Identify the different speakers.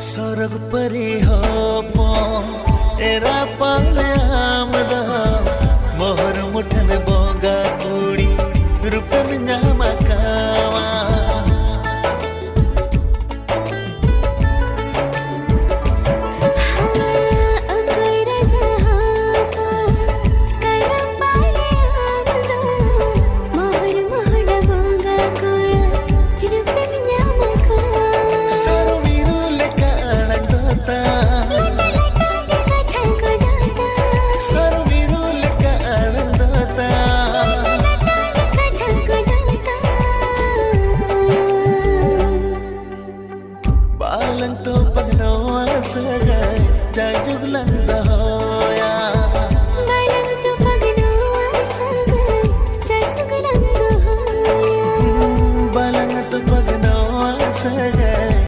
Speaker 1: सरग परी हो तेरा पाले आमदा मोहर मुठन बोगा कुड़ी रूप मिंजा मकावा balang to pagno asagay jajug lang daw